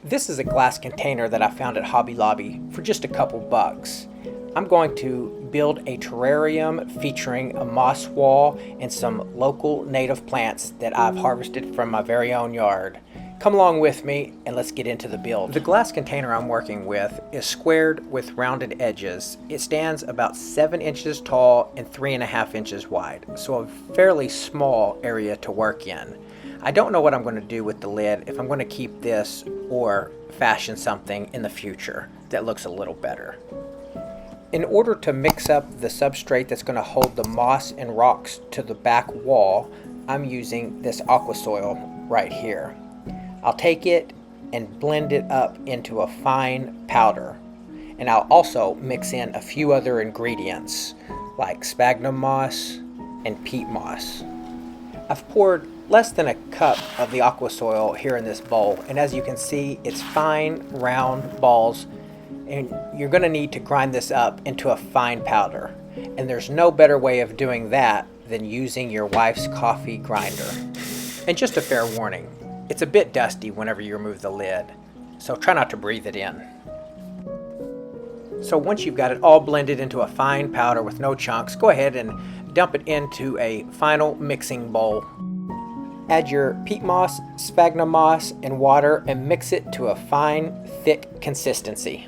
This is a glass container that I found at Hobby Lobby for just a couple bucks. I'm going to build a terrarium featuring a moss wall and some local native plants that I've harvested from my very own yard. Come along with me and let's get into the build. The glass container I'm working with is squared with rounded edges. It stands about 7 inches tall and 3.5 inches wide, so a fairly small area to work in. I don't know what I'm going to do with the lid, if I'm going to keep this or fashion something in the future that looks a little better. In order to mix up the substrate that's going to hold the moss and rocks to the back wall, I'm using this aqua soil right here. I'll take it and blend it up into a fine powder. And I'll also mix in a few other ingredients like sphagnum moss and peat moss. I've poured less than a cup of the aqua soil here in this bowl, and as you can see, it's fine round balls, and you're going to need to grind this up into a fine powder. And there's no better way of doing that than using your wife's coffee grinder. And just a fair warning, it's a bit dusty whenever you remove the lid, so try not to breathe it in. So once you've got it all blended into a fine powder with no chunks, go ahead and dump it into a final mixing bowl. Add your peat moss, sphagnum moss, and water and mix it to a fine, thick consistency.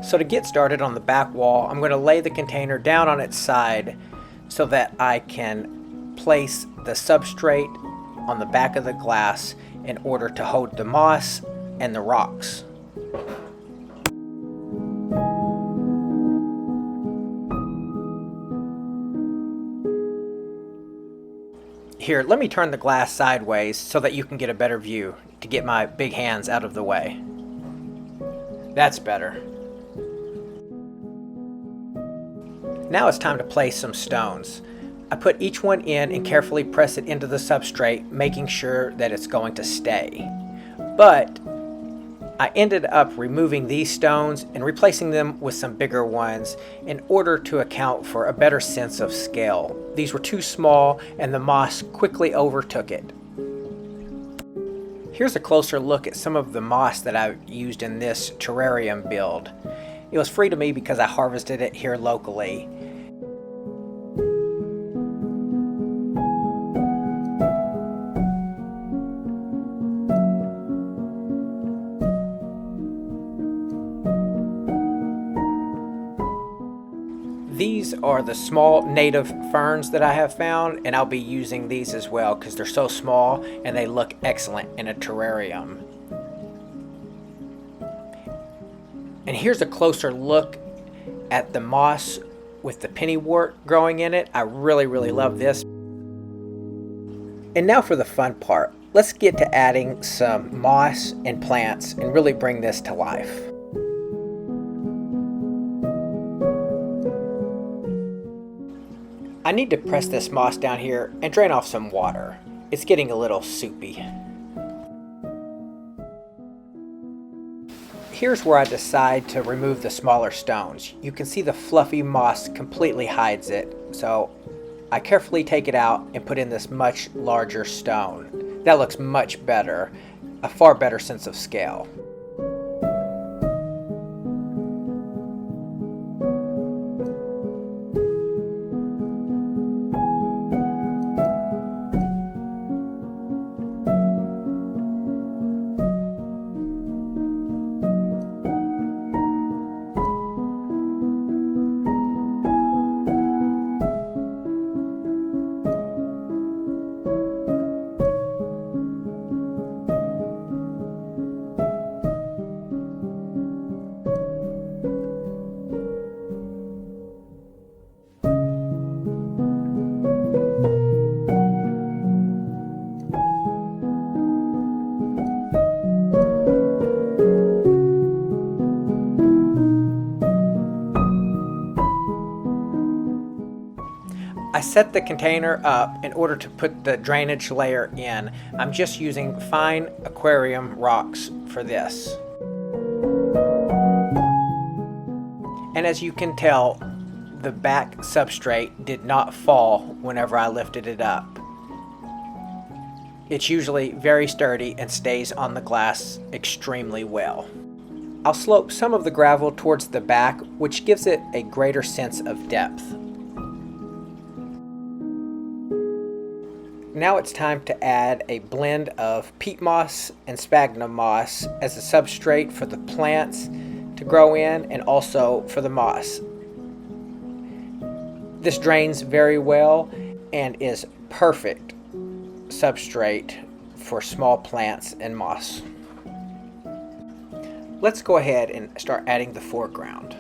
So to get started on the back wall, I'm going to lay the container down on its side so that I can place the substrate on the back of the glass in order to hold the moss and the rocks. Here, let me turn the glass sideways so that you can get a better view to get my big hands out of the way. That's better. Now it's time to place some stones. I put each one in and carefully press it into the substrate, making sure that it's going to stay. But I ended up removing these stones and replacing them with some bigger ones in order to account for a better sense of scale. These were too small and the moss quickly overtook it. Here's a closer look at some of the moss that I've used in this terrarium build. It was free to me because I harvested it here locally. These are the small native ferns that I have found, and I'll be using these as well because they're so small and they look excellent in a terrarium. And here's a closer look at the moss with the pennywort growing in it. I really love this. And now for the fun part. Let's get to adding some moss and plants and really bring this to life. I need to press this moss down here and drain off some water. It's getting a little soupy. Here's where I decide to remove the smaller stones. You can see the fluffy moss completely hides it, so I carefully take it out and put in this much larger stone. That looks much better, a far better sense of scale. I set the container up in order to put the drainage layer in. I'm just using fine aquarium rocks for this. And as you can tell, the back substrate did not fall whenever I lifted it up. It's usually very sturdy and stays on the glass extremely well. I'll slope some of the gravel towards the back, which gives it a greater sense of depth. Now it's time to add a blend of peat moss and sphagnum moss as a substrate for the plants to grow in and also for the moss. This drains very well and is perfect substrate for small plants and moss. Let's go ahead and start adding the foreground.